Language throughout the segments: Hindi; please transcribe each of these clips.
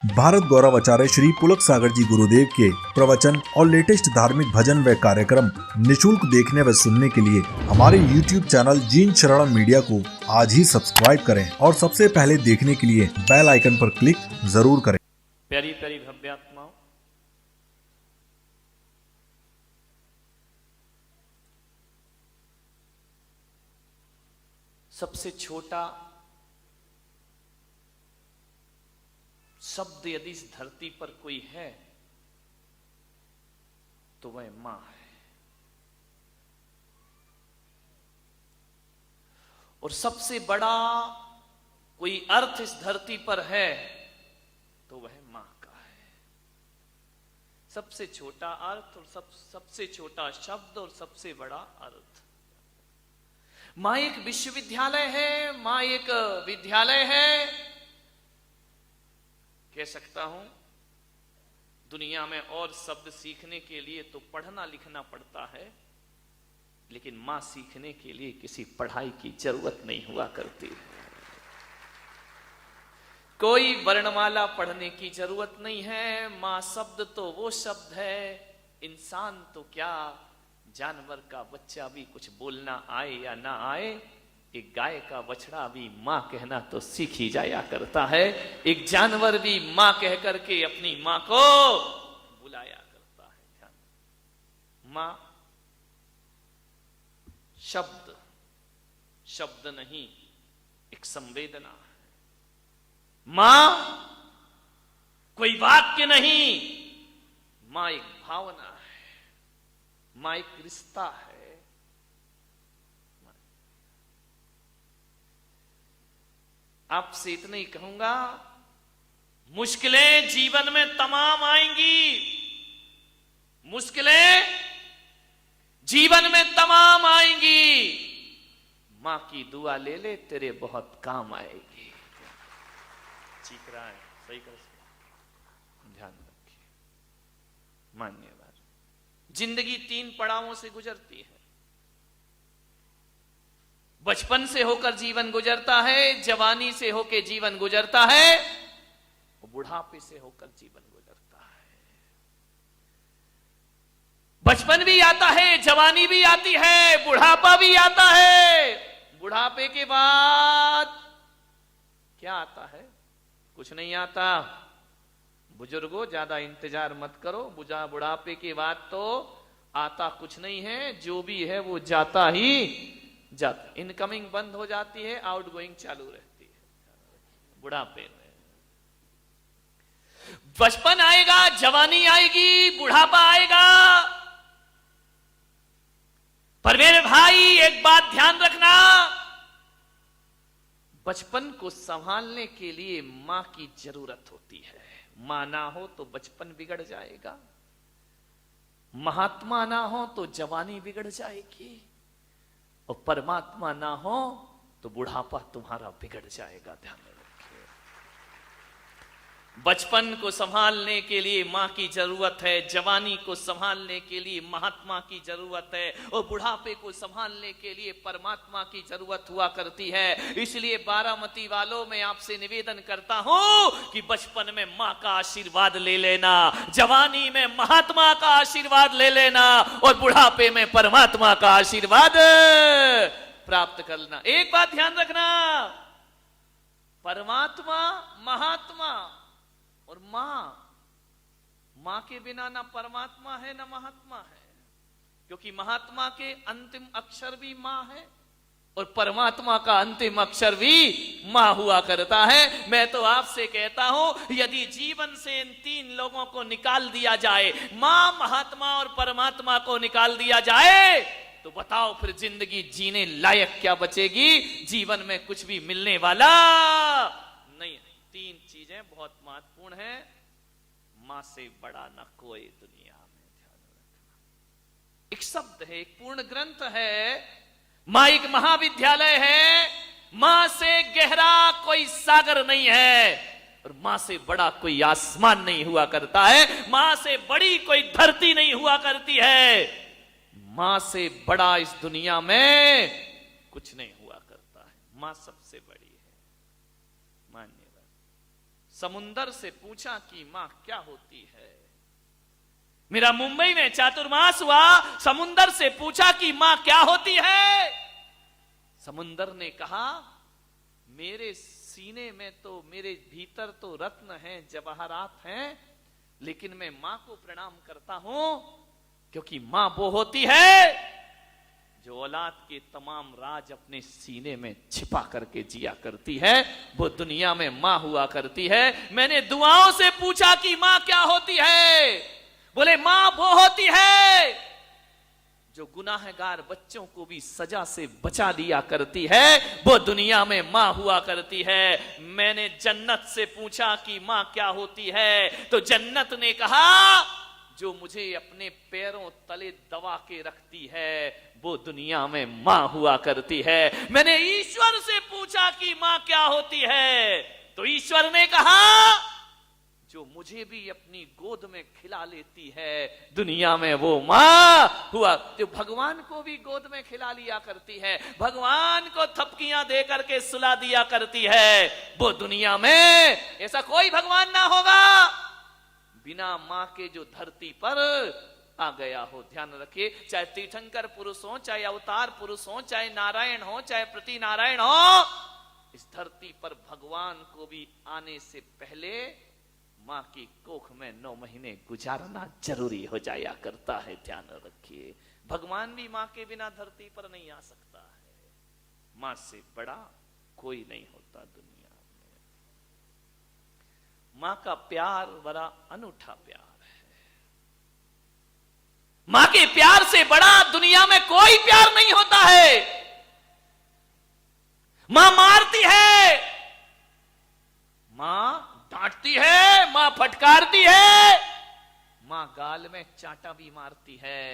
भारत गौरव आचार्य श्री पुलक सागर जी गुरुदेव के प्रवचन और लेटेस्ट धार्मिक भजन व कार्यक्रम निशुल्क देखने व सुनने के लिए हमारे YouTube चैनल जीन शरणम मीडिया को आज ही सब्सक्राइब करें और सबसे पहले देखने के लिए बेल आइकन पर क्लिक जरूर करें। प्यारी प्यारी भव्यात्माओं, सबसे छोटा शब्द यदि इस धरती पर कोई है तो वह मां है, और सबसे बड़ा कोई अर्थ इस धरती पर है तो वह मां का है। सबसे छोटा अर्थ और सबसे छोटा शब्द और सबसे बड़ा अर्थ। मां एक विश्वविद्यालय है, मां एक विद्यालय है। कह सकता हूं दुनिया में और शब्द सीखने के लिए तो पढ़ना लिखना पड़ता है, लेकिन मां सीखने के लिए किसी पढ़ाई की जरूरत नहीं हुआ करती। कोई वर्णमाला पढ़ने की जरूरत नहीं है। मां शब्द तो वो शब्द है, इंसान तो क्या, जानवर का बच्चा भी कुछ बोलना आए या ना आए, एक गाय का बछड़ा भी मां कहना तो सीख ही जाया करता है। एक जानवर भी मां कह करके अपनी मां को बुलाया करता है। मां शब्द शब्द नहीं, एक संवेदना है। मां कोई वाक्य नहीं, मां एक भावना है, मां एक रिश्ता है। आपसे इतना ही कहूंगा, मुश्किलें जीवन में तमाम आएंगी, मुश्किलें जीवन में तमाम आएंगी। मां की दुआ ले ले, तेरे बहुत काम आएगी। चीख रहा है, सही कर, ध्यान रखिए। मान्यवर, जिंदगी 3 पड़ावों से गुजरती है। बचपन से होकर जीवन गुजरता है, जवानी से होकर जीवन गुजरता है, और बुढ़ापे से होकर जीवन गुजरता है। बचपन भी आता है, जवानी भी आती है, बुढ़ापा भी आता है। बुढ़ापे के बाद क्या आता है? कुछ नहीं आता। बुजुर्गों, ज्यादा इंतजार मत करो, बुढ़ापे के बाद तो आता कुछ नहीं है, जो भी है वो जाता ही जाता। इनकमिंग बंद हो जाती है, आउटगोइंग चालू रहती है बुढ़ापे में। बचपन आएगा, जवानी आएगी, बुढ़ापा आएगा। पर मेरे भाई एक बात ध्यान रखना, बचपन को संभालने के लिए मां की जरूरत होती है। मां ना हो तो बचपन बिगड़ जाएगा, महात्मा ना हो तो जवानी बिगड़ जाएगी, और परमात्मा ना हो तो बुढ़ापा तुम्हारा बिगड़ जाएगा। ध्यान रखिए, बचपन को संभालने के लिए मां की जरूरत है, जवानी को संभालने के लिए महात्मा की जरूरत है, और बुढ़ापे को संभालने के लिए परमात्मा की जरूरत हुआ करती है। इसलिए बारामती वालों में आपसे निवेदन करता हूं कि बचपन में मां का आशीर्वाद ले लेना, जवानी में महात्मा का आशीर्वाद ले लेना, और बुढ़ापे में परमात्मा का आशीर्वाद प्राप्त करना। एक बात ध्यान रखना, परमात्मा, महात्मा और मां के बिना ना परमात्मा है ना महात्मा है, क्योंकि महात्मा के अंतिम अक्षर भी मां है और परमात्मा का अंतिम अक्षर भी मां हुआ करता है। मैं तो आपसे कहता हूं, यदि जीवन से इन 3 लोगों को निकाल दिया जाए, मां, महात्मा और परमात्मा को निकाल दिया जाए, तो बताओ फिर जिंदगी जीने लायक क्या बचेगी? जीवन में कुछ भी मिलने वाला नहीं। 3 चीजें बहुत महत्वपूर्ण हैं, मां से बड़ा ना कोई दुनिया में। ध्यान रखना, एक शब्द है, एक पूर्ण ग्रंथ है। मां एक महाविद्यालय है, मां से गहरा कोई सागर नहीं है, और मां से बड़ा कोई आसमान नहीं हुआ करता है, मां से बड़ी कोई धरती नहीं हुआ करती है, मां से बड़ा इस दुनिया में कुछ नहीं हुआ करता है। मां सबसे बड़ी है। मान्यवर, समुंदर से पूछा कि मां क्या होती है। मेरा मुंबई में चातुर्मास हुआ, समुंदर से पूछा कि मां क्या होती है। समुंदर ने कहा, मेरे सीने में तो, मेरे भीतर तो रत्न हैं, जवाहरात हैं, लेकिन मैं मां को प्रणाम करता हूं क्योंकि मां वो होती है जो औलाद के तमाम राज अपने सीने में छिपा करके जिया करती है। वो दुनिया में मां हुआ करती है। मैंने दुआओं से पूछा कि मां क्या होती है, बोले मां वो होती है जो गुनाहगार बच्चों को भी सजा से बचा दिया करती है। वो दुनिया में मां हुआ करती है। मैंने जन्नत से पूछा कि मां क्या होती है, तो जन्नत ने कहा, जो मुझे अपने पैरों तले दबा के रखती है वो दुनिया में मां हुआ करती है। मैंने ईश्वर से पूछा कि मां क्या होती है, तो ईश्वर ने कहा, जो मुझे भी अपनी गोद में खिला लेती है दुनिया में वो मां हुआ। जो भगवान को भी गोद में खिला लिया करती है, भगवान को थपकियां दे करके सुला दिया करती है, वो दुनिया में ऐसा कोई भगवान ना होगा बिना मां के जो धरती पर आ गया हो। ध्यान रखिए, चाहे तीर्थंकर पुरुष हो, चाहे अवतार पुरुष हो, चाहे नारायण हो, चाहे प्रति नारायण हो, इस धरती पर भगवान को भी आने से पहले मां की कोख में 9 महीने गुजारना जरूरी हो जाया करता है। ध्यान रखिए, भगवान भी मां के बिना धरती पर नहीं आ सकता है। मां से बड़ा कोई नहीं होता दुनिया में। मां का प्यार बड़ा अनूठा प्यार है। मां के प्यार से बड़ा दुनिया में कोई प्यार नहीं होता है। मां मारती है, मां डांटती है, मां फटकारती है, मां गाल में चांटा भी मारती है।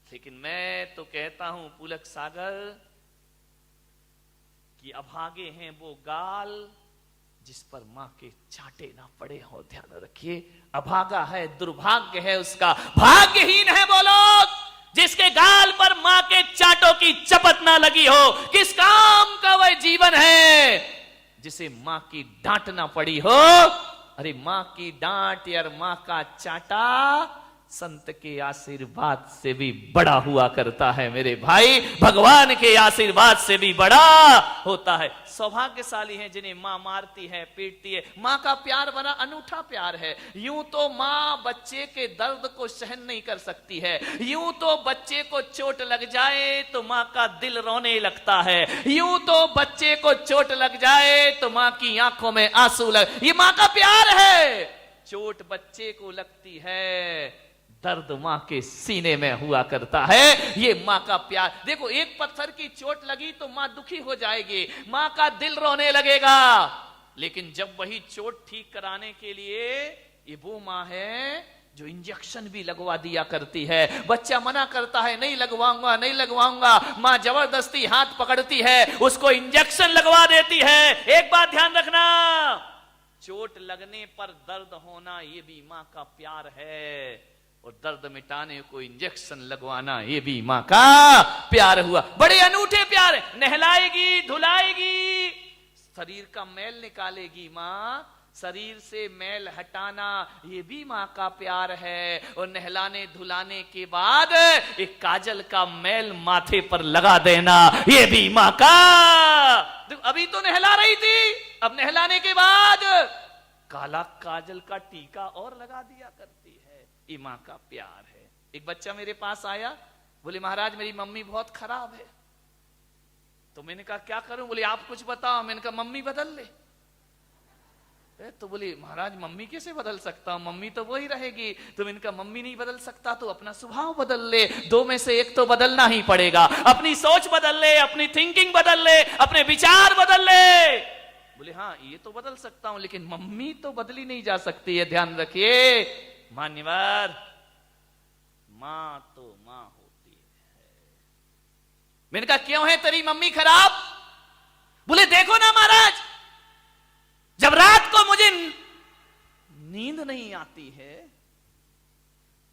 लेकिन मैं तो कहता हूं पुलक सागर कि अभागे हैं वो गाल जिस पर मां के चांटे ना पड़े हो। ध्यान रखिए, अभागा है, दुर्भाग्य है उसका, भाग्यहीन है वो लोग जिसके गाल पर मां के चांटों की चपत ना लगी हो। किस काम का वह जीवन है जिसे मां की डांट ना पड़ी हो। अरे मां की डांट यार, मां का चांटा संत के आशीर्वाद से भी बड़ा हुआ करता है मेरे भाई, भगवान के आशीर्वाद से भी बड़ा होता है। सौभाग्यशाली हैं जिन्हें मां मारती है, पीटती है। मां का प्यार बड़ा अनूठा प्यार है। यूं तो मां बच्चे के दर्द को सहन नहीं कर सकती है, यूं तो बच्चे को चोट लग जाए तो मां का दिल रोने लगता है, यूं तो बच्चे को चोट लग जाए तो मां की आंखों में आंसू लग, ये मां का प्यार है। चोट बच्चे को लगती है, दर्द मां के सीने में हुआ करता है। ये मां का प्यार। देखो, एक पत्थर की चोट लगी तो मां दुखी हो जाएगी, मां का दिल रोने लगेगा। लेकिन जब वही चोट ठीक कराने के लिए ये वो मां है जो इंजेक्शन भी लगवा दिया करती है। बच्चा मना करता है, नहीं लगवाऊंगा, नहीं लगवाऊंगा, मां जबरदस्ती हाथ पकड़ती है, उसको इंजेक्शन लगवा देती है। एक बात ध्यान रखना, चोट लगने पर दर्द होना ये भी मां का प्यार है, और दर्द मिटाने को इंजेक्शन लगवाना ये भी मां का प्यार हुआ। बड़े अनूठे प्यार है। नहलाएगी, धुलाएगी, शरीर का मैल निकालेगी मां, शरीर से मैल हटाना ये भी मां का प्यार है। और नहलाने धुलाने के बाद एक काजल का मैल माथे पर लगा देना ये भी मां का। अभी तो नहला रही थी, अब नहलाने के बाद काला काजल का टीका और लगा दिया करती है। ये मां का प्यार है। एक बच्चा मेरे पास आया, बोले महाराज मेरी मम्मी बहुत खराब है। तो मैंने कहा क्या करूं? बोले आप कुछ बताओ। मैंने कहा मम्मी बदल ले। तो बोले महाराज मम्मी कैसे बदल सकता हूं, मम्मी तो वही रहेगी। तो मैंने कहा मम्मी नहीं बदल सकता तो अपना स्वभाव बदल ले, 2 में से एक तो बदलना ही पड़ेगा। अपनी सोच बदल ले, अपनी थिंकिंग बदल ले, अपने विचार बदल ले। बोले हाँ ये तो बदल सकता हूं, लेकिन मम्मी तो बदली नहीं जा सकती है। ध्यान रखिए मान्यवर, मां तो मां होती है। मैंने कहा क्यों है तेरी मम्मी खराब? बोले देखो ना महाराज, जब रात को मुझे नींद नहीं आती है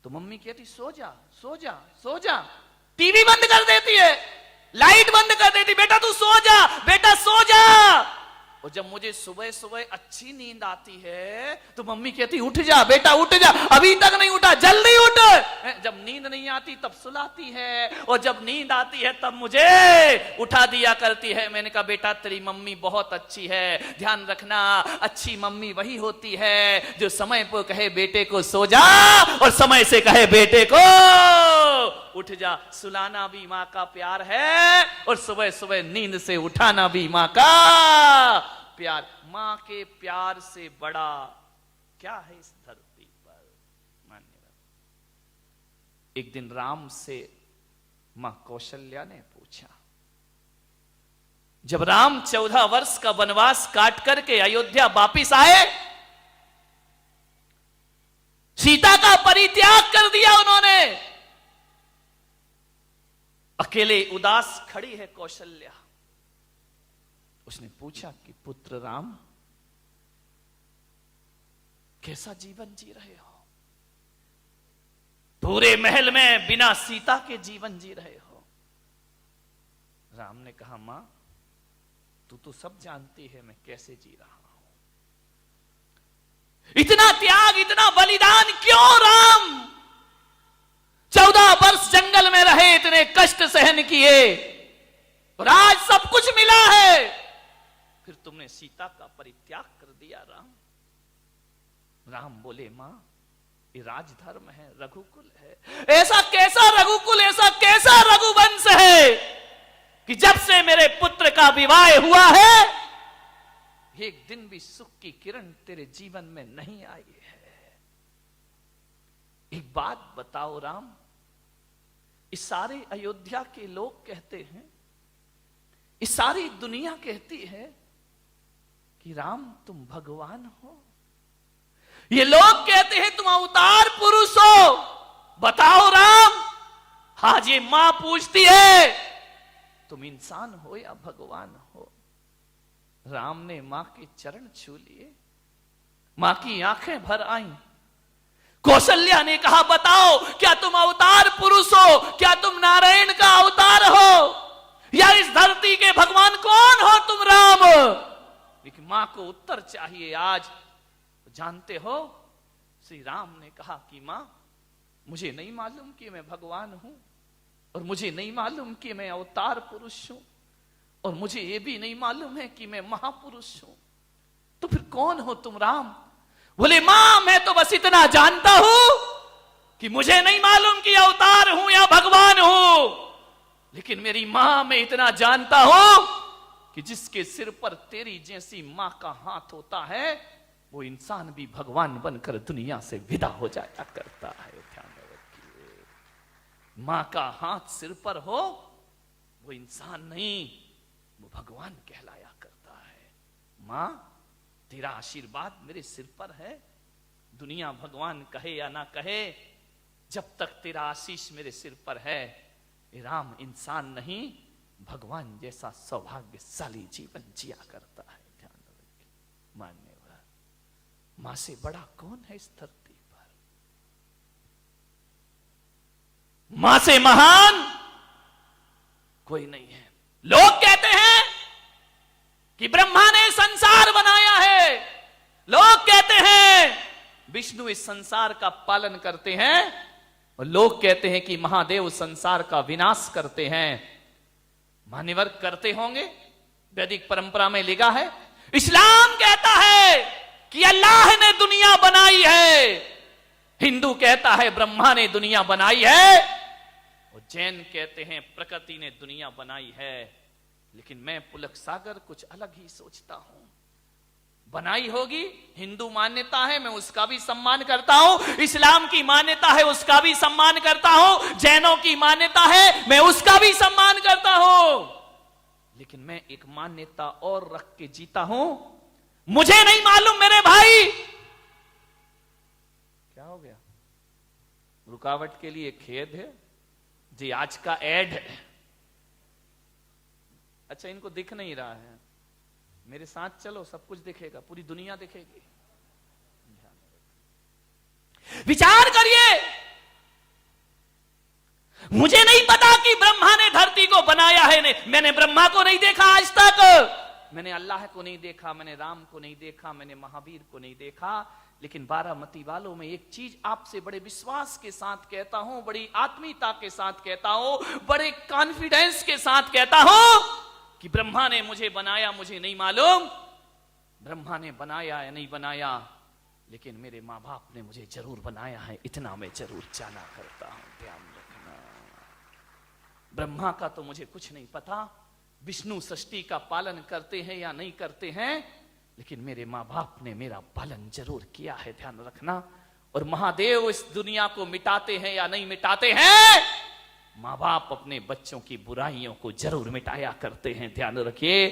तो मम्मी कहती सो जा, सो जा, सो जा। टीवी बंद कर देती है, लाइट बंद कर देती, बेटा तू सो जा, बेटा सो जा। और जब मुझे सुबह सुबह अच्छी नींद आती है तो मम्मी कहती उठ जा बेटा उठ जा, अभी तक नहीं उठा, जल्दी उठ। जब नींद नहीं आती तब सुलाती है, और जब नींद आती है तब मुझे उठा दिया करती है। मैंने कहा बेटा तेरी मम्मी बहुत अच्छी है, ध्यान रखना, अच्छी मम्मी वही होती है जो समय पर कहे बेटे को सो जा और समय से कहे बेटे को उठ जा। सुलाना भी माँ का प्यार है और सुबह सुबह नींद से उठाना भी माँ का प्यार। माँ के प्यार से बड़ा क्या है इस धरती पर। मान्यवर, एक दिन राम से माँ कौशल्या ने पूछा, जब राम 14 वर्ष का वनवास काट करके अयोध्या वापिस आए, सीता का परित्याग कर दिया उन्होंने, अकेले उदास खड़ी है कौशल्या। उसने पूछा कि पुत्र राम कैसा जीवन जी रहे हो, पूरे महल में बिना सीता के जीवन जी रहे हो। राम ने कहा मां तू तो सब जानती है मैं कैसे जी रहा हूं, इतना त्याग इतना बलिदान क्यों राम? 14 वर्ष जंगल में रहे, इतने कष्ट सहन किए और आज सब कुछ मिला है, फिर तुमने सीता का परित्याग कर दिया राम। राम बोले मां ये राजधर्म है, रघुकुल है। ऐसा कैसा रघुकुल, ऐसा कैसा रघुवंश है कि जब से मेरे पुत्र का विवाह हुआ है एक दिन भी सुख की किरण तेरे जीवन में नहीं आई है। एक बात बताओ राम, इस सारे अयोध्या के लोग कहते हैं, इस सारी दुनिया कहती है कि राम तुम भगवान हो, ये लोग कहते हैं तुम अवतार पुरुष हो, बताओ राम। आज ये मां पूछती है तुम इंसान हो या भगवान हो। राम ने मां के चरण छू लिए, मां की आंखें भर आईं। कौशल्या ने कहा बताओ क्या तुम अवतार पुरुष हो, क्या तुम नारायण का अवतार हो, या इस धरती के भगवान कौन हो तुम राम? लेकिन मां को उत्तर चाहिए आज। जानते हो श्री राम ने कहा कि मां मुझे नहीं मालूम कि मैं भगवान हूं, और मुझे नहीं मालूम कि मैं अवतार पुरुष हूं, और मुझे यह भी नहीं मालूम है कि मैं महापुरुष हूं, तो फिर कौन हो तुम राम? बोले मां मैं तो बस इतना जानता हूं कि मुझे नहीं मालूम कि अवतार हूं या भगवान हूं, लेकिन मेरी मां मैं इतना जानता हूं कि जिसके सिर पर तेरी जैसी मां का हाथ होता है वो इंसान भी भगवान बनकर दुनिया से विदा हो जाया करता है। ध्यान रखिए, मां का हाथ सिर पर हो वो इंसान नहीं, वो भगवान कहलाया करता है। मां तेरा आशीर्वाद मेरे सिर पर है, दुनिया भगवान कहे या ना कहे, जब तक तेरा आशीष मेरे सिर पर है राम इंसान नहीं भगवान जैसा सौभाग्यशाली जीवन जिया करता है। ध्यान रखिए, मान्यवर मां से बड़ा कौन है इस धरती पर? मां से महान कोई नहीं है। लोग कहते हैं कि ब्रह्मा ने संसार बनाया है, लोग कहते हैं विष्णु इस संसार का पालन करते हैं, और लोग कहते हैं कि महादेव संसार का विनाश करते हैं। मान्यवर करते होंगे, वैदिक परंपरा में लिखा है। इस्लाम कहता है कि अल्लाह ने दुनिया बनाई है, हिंदू कहता है ब्रह्मा ने दुनिया बनाई है, और जैन कहते हैं प्रकृति ने दुनिया बनाई है। लेकिन मैं पुलक सागर कुछ अलग ही सोचता हूं। बनाई होगी, हिंदू मान्यता है मैं उसका भी सम्मान करता हूं, इस्लाम की मान्यता है उसका भी सम्मान करता हूं, जैनों की मान्यता है मैं उसका भी सम्मान करता हूं, लेकिन मैं एक मान्यता और रख के जीता हूं। मुझे नहीं मालूम मेरे भाई क्या हो गया, रुकावट के लिए खेद है जी, आज का एड है। अच्छा इनको दिख नहीं रहा है, मेरे साथ चलो सब कुछ दिखेगा, पूरी दुनिया दिखेगी। विचार करिए, मुझे नहीं पता कि ब्रह्मा ने धरती को बनाया है, नहीं मैंने ब्रह्मा को नहीं देखा आज तक, मैंने अल्लाह को नहीं देखा, मैंने राम को नहीं देखा, मैंने महावीर को नहीं देखा, लेकिन बारामती वालों में एक चीज आपसे बड़े विश्वास के साथ कहता हूं, बड़ी आत्मीयता के साथ कहता हूं, बड़े कॉन्फिडेंस के साथ कहता हूं कि ब्रह्मा ने मुझे बनाया मुझे नहीं मालूम, ब्रह्मा ने बनाया या नहीं बनाया, लेकिन मेरे माँ बाप ने मुझे जरूर बनाया है, इतना मैं जरूर जाना करता हूं। ध्यान रखना, ब्रह्मा का तो मुझे कुछ नहीं पता, विष्णु सृष्टि का पालन करते हैं या नहीं करते हैं, लेकिन मेरे माँ बाप ने मेरा पालन जरूर किया है। ध्यान रखना। और महादेव इस दुनिया को मिटाते हैं या नहीं मिटाते हैं, माँ बाप अपने बच्चों की बुराइयों को जरूर मिटाया करते हैं। ध्यान रखिए,